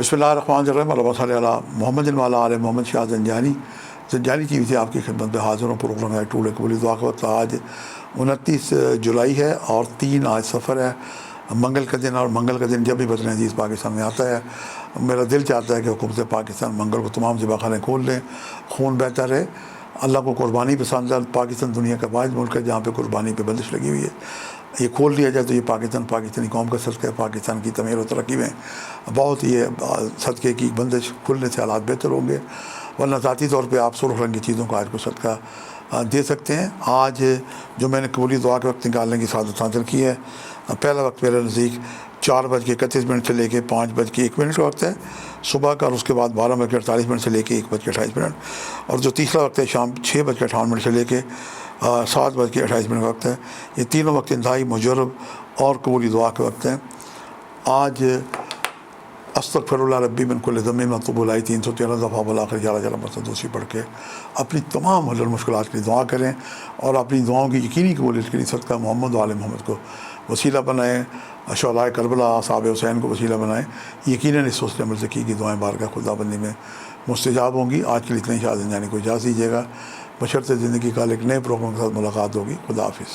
بسم اللہ الرحمن الرحیم، اللہم صلی علی محمد وعلی آل محمد۔ شاہ زنجانی ٹی وی سے آپ کی خدمت میں حاضر ہوں۔ پروگرام ہے ٹوڈے قبولی دعا کا وقت۔ آج 29 جولائی ہے اور 3 آج سفر ہے، منگل کا دن، اور منگل کا دن جب بھی وطن عزیز پاکستان میں آتا ہے میرا دل چاہتا ہے کہ حکومت پاکستان منگل کو تمام ذبح خانے کھول لیں، خون بہتا رہے۔ اللہ کو قربانی پسند ہے، پاکستان دنیا کا واحد ملک ہے جہاں پہ قربانی پہ بندش لگی ہوئی ہے۔ یہ کھول دیا جائے تو یہ پاکستانی قوم کا صدقہ ہے، پاکستان کی تعمیر و ترقی میں بہت یہ صدقے کی بندش کھلنے سے حالات بہتر ہوں گے، ورنہ ذاتی طور پہ آپ سرخ رنگ کی چیزوں کا آج کو صدقہ دے سکتے ہیں۔ آج جو میں نے قبولی دعا کے وقت نکالنے کی سعادت حاصل کی ہے، پہلا وقت میرے نزدیک 4:31 سے لے کے 5:01 کا وقت ہے صبح کا، اور اس کے بعد 12:48 سے لے کے 1:28، اور جو تیسرا وقت ہے شام 6:58 سے لے کے 7:28 کا وقت ہے۔ یہ تینوں وقت انتہائی مجرب اور قبولی دعا کے وقت ہیں۔ آج استغفر اللہ ربی من کل ذنب واتوب الیہ 313 دفعہ بالآخر 11 مرتبہ دوسری پڑھ کے اپنی تمام حل مشکلات کی دعا کریں، اور اپنی دعاؤں کی یقینی قبولیت کے لیے صدقہ محمد و آل محمد کو وسیلہ بنائیں، شہدائے کربلا اصحاب حسین کو وسیلہ بنائیں۔ یقیناً اس حسن عمل سے کی گئی دعائیں بارگاہ خدا بندی میں مستجاب ہوں گی۔ آج کے لیے اتنے شاہ زنجانی کو اجازت دیجیے گا، بشرط زندگی کا ایک نئے پروگرام کے ساتھ ملاقات ہوگی۔ خدا حافظ۔